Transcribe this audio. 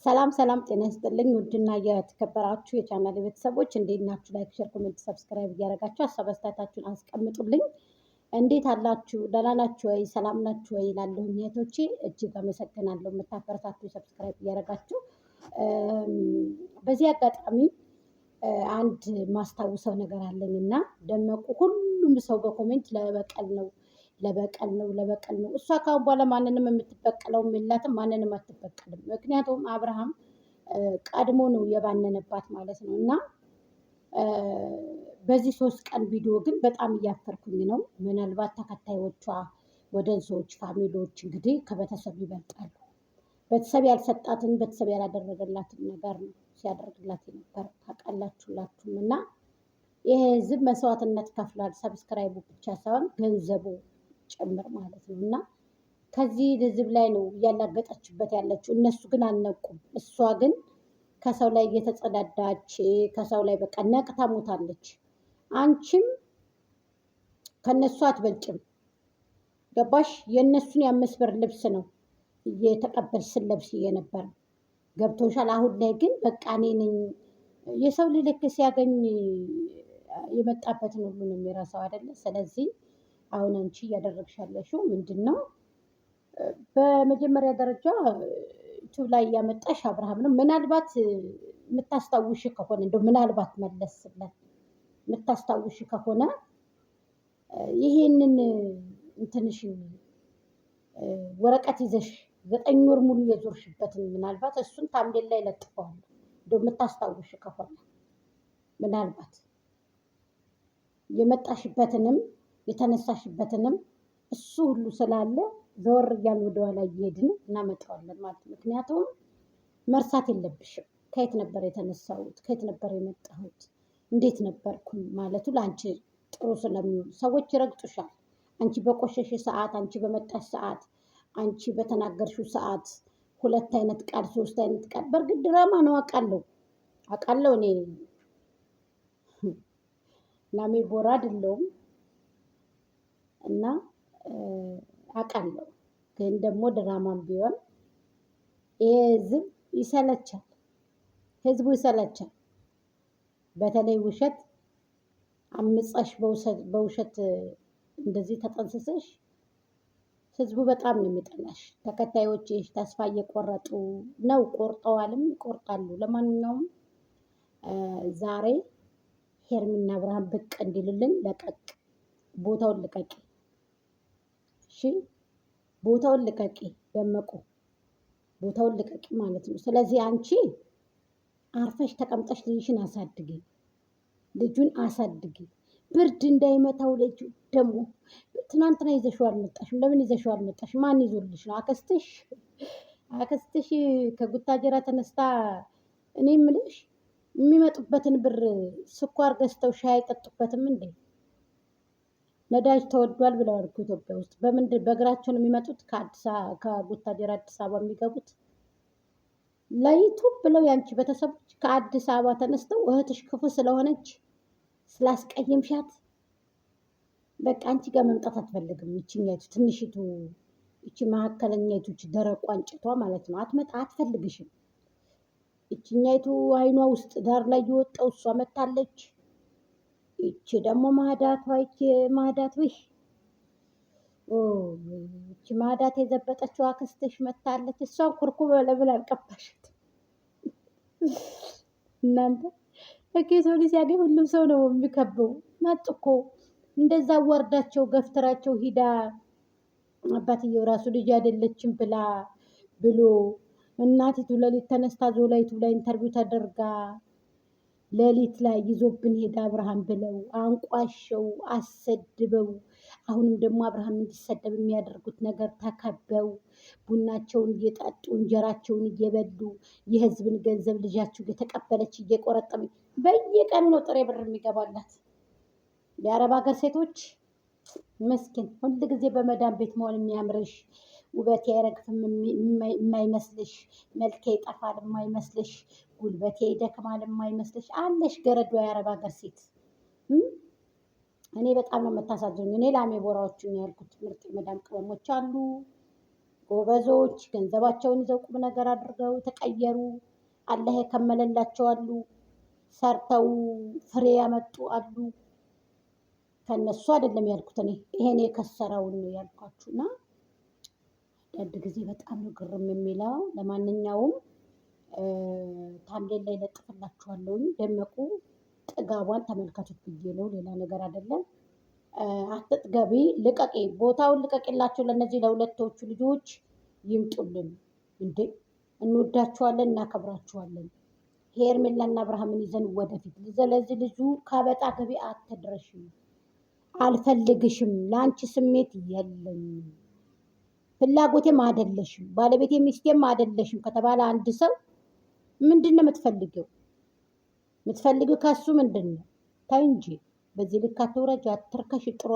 ሰላም ሰላም ጤና ይስጥልኝ ውድና የተከበራችሁ የቻናል ቤተሰቦች እንዴት ናችሁ? ላይክ፣ ሼር፣ ኮሜንት፣ ሰብስክራይብ እያደረጋችሁ ሀሳብ አስተያየታችሁን አስቀምጡልኝ። እንዴት አላችሁ? ደህና ናችሁ ወይ? ሰላም ናችሁ ወይ? ላለሁ እህቶቼ እጅግ አመሰግናለሁ። የምታበረታቱ ሰብስክራይብ እያደረጋችሁ በዚህ አጋጣሚ አንድ ማስታውሰው ነገር አለኝ እና ደመቁ ሁሉም ሰው በኮሜንት ለበቀል ነው ለበቀል ነው። እሷ ካሁን በኋላ ማንንም የምትበቀለውም የላትም፣ ማንንም አትበቀልም። ምክንያቱም አብርሃም ቀድሞ ነው የባነነባት ማለት ነው። እና በዚህ 3 ቀን ቪዲዮ ግን በጣም እያፈርኩኝ ነው። ምናልባት ተከታዮቿ ወደንሶች ፋሚሊዎች እንግዲህ ከቤተሰብ ይበልጣሉ። ቤተሰብ ያልሰጣትን ቤተሰብ ያላደረገላትን ነገር ነው ሲያደርግላት የነበር ታውቃላችሁላችሁም። እና ይሄ ህዝብ መስዋዕትነት ከፍሏል። ሰብስክራይቡ ብቻ ሳይሆን ገንዘቡ ጭምር ማለት ነው። እና ከዚህ ህዝብ ላይ ነው እያላገጠችበት ያለችው። እነሱ ግን አልነቁም። እሷ ግን ከሰው ላይ እየተጸዳዳች ከሰው ላይ በቃ ነቅታ ሞታለች። አንቺም ከነሱ አትበልጭም። ገባሽ? የእነሱን የ5 ብር ልብስ ነው እየተቀበልሽ ስለብስ የነበረ ገብቶሻል። አሁን ላይ ግን በቃ እኔ ነኝ የሰው ልክ ሲያገኝ የመጣበትን ሁሉ ነው የሚረሳው አይደለ? ስለዚህ አሁን አንቺ እያደረግሽ ያለሽው ምንድን ነው? በመጀመሪያ ደረጃ ዩቱብ ላይ እያመጣሽ አብርሃም ነው። ምናልባት የምታስታውሽ ከሆነ እንደው ምናልባት መለስ ብለን የምታስታውሽ ከሆነ ይሄንን እንትንሽን ወረቀት ይዘሽ 9 ወር ሙሉ የዞርሽበትን ምናልባት እሱን ታምሌል ላይ ለጥፈዋል። እንደው የምታስታውሽ ከሆነ ምናልባት የመጣሽበትንም የተነሳሽበትንም እሱ ሁሉ ስላለ ዘወር እያልን ወደኋላ እየሄድን እናመጣዋለን ማለት ነው። ምክንያቱም መርሳት የለብሽም። ከየት ነበር የተነሳሁት? ከየት ነበር የመጣሁት? እንዴት ነበርኩኝ ማለቱ ለአንቺ ጥሩ ስለሚሆን ሰዎች ይረግጡሻል። አንቺ በቆሸሽ ሰዓት፣ አንቺ በመጣሽ ሰዓት፣ አንቺ በተናገርሽው ሰዓት 2 አይነት ቃል 3 አይነት ቃል። በእርግጥ ድራማ ነው አውቃለሁ። እኔ ላሜ ቦራ አይደለሁም እና አውቃለሁ። ግን ደግሞ ድራማም ቢሆን ይሄ ህዝብ ይሰለቻል። ህዝቡ ይሰለቻል። በተለይ ውሸት አምፀሽ በውሸት እንደዚህ ተጠንስሰሽ ህዝቡ በጣም ነው የሚጠላሽ። ተከታዮችሽ ተስፋ እየቆረጡ ነው። ቆርጠዋልም ይቆርጣሉ። ለማንኛውም ዛሬ ሄርሚና አብርሃም ብቅ እንዲልልን ለቀቅ ቦታውን ልቀቂ። እሺ ቦታውን ልቀቂ። ደመቁ ቦታውን ልቀቂ ማለት ነው። ስለዚህ አንቺ አርፈሽ ተቀምጠሽ ልጁን አሳድጊ። ብርድ እንዳይመታው ልጁ ደግሞ ትናንትና ይዘሽው አልመጣሽም። ለምን ይዘሽው አልመጣሽም? ማን ይዞልሽ ነው? አክስትሽ ከጉታጀራ ተነስታ እኔ የምልሽ የሚመጡበትን ብር ስኳር ገዝተው ሻይ አይጠጡበትም እንዴ? ነዳጅ ተወዷል ብለዋል እኮ ኢትዮጵያ ውስጥ። በእግራቸው ነው የሚመጡት? ከጉታጀራ አዲስ አበባ የሚገቡት ለዩቱብ ብለው ያንቺ ቤተሰቦች ከአዲስ አበባ ተነስተው እህትሽ ክፉ ስለሆነች ስላስቀየምሻት በቃ አንቺ ጋር መምጣት አትፈልግም። ይችኛይቱ ትንሽቱ ይቺ መካከለኛይቱ ደረቋ እንጭቷ ማለት ነው አትፈልግሽም። ይችኛይቱ አይኗ ውስጥ ዳር ላይ የወጣው እሷ መታለች። ይቺ ደግሞ ማዳቷ ይቺ ማዳት የዘበጠችው አክስትሽ መታለች። እሷን ኩርኩም ለምን አልቀባሽት? እናንተ ሰው ልጅ ሲያገኝ ሁሉም ሰው ነው የሚከበው። መጡ እኮ እንደዛ ወርዳቸው ገፍትራቸው ሂዳ አባትየው ራሱ ልጅ አይደለችም ብሎ እናቲቱ ሌሊት ተነስታ ዞላይቱ ላይ ኢንተርቪው ተደርጋ ሌሊት ላይ ይዞብን ሄዳ አብርሃም ብለው አንቋሸው አሰድበው፣ አሁንም ደግሞ አብርሃም እንዲሰደብ የሚያደርጉት ነገር ተከበው ቡናቸውን እየጠጡ እንጀራቸውን እየበሉ የህዝብን ገንዘብ ልጃቸው እየተቀበለች እየቆረጠመች በየቀኑ ነው ጥሬ ብር የሚገባላት። የአረብ ሀገር ሴቶች መስኪን ሁል ጊዜ በመዳን ቤት መሆን የሚያምርሽ፣ ውበቴ አይረግፍም የማይመስልሽ፣ መልኬ ይጠፋል የማይመስልሽ፣ ጉልበቴ ይደክማል የማይመስልሽ አለሽ ገረዷ የአረብ ሀገር ሴት። እኔ በጣም ነው የምታሳዝኑኝ። እኔ ላሜ ቦራዎቹን ያልኩት ምርጥ መዳም ቅመሞች አሉ። ጎበዞች ገንዘባቸውን ይዘው ቁም ነገር አድርገው የተቀየሩ አላህ የከመለላቸው አሉ። ሰርተው ፍሬ ያመጡ አሉ። ከነሱ አይደለም ያልኩት እኔ ይሄን የከሰረውን ነው ያልኳችሁና አንድ ጊዜ በጣም ነው ግርም የሚለው። ለማንኛውም ታምሌል ላይ ለጥፍላችኋለሁ። ደመቁ ጥጋቧን ተመልከቱት ብዬ ነው፣ ሌላ ነገር አይደለም። አትጥገቢ፣ ልቀቂ፣ ቦታውን ልቀቂላቸው። ለእነዚህ ለሁለቶቹ ልጆች ይምጡልን እንዴ! እንወዳቸዋለን፣ እናከብራቸዋለን። ሄርሜላና አብርሃምን ይዘን ወደፊት። ስለዚህ ልጁ ካበጣ ገቢ አትድረሽም፣ አልፈልግሽም፣ ለአንቺ ስሜት የለኝም፣ ፍላጎቴም አይደለሽም፣ ባለቤቴ ሚስቴም አይደለሽም ከተባለ አንድ ሰው ምንድን ነው የምትፈልገው? የምትፈልጊው ከሱ ምንድን ነው? ታይ እንጂ በዚህ ልክ አትውረጅ፣ አትርከሽ። ጥሩ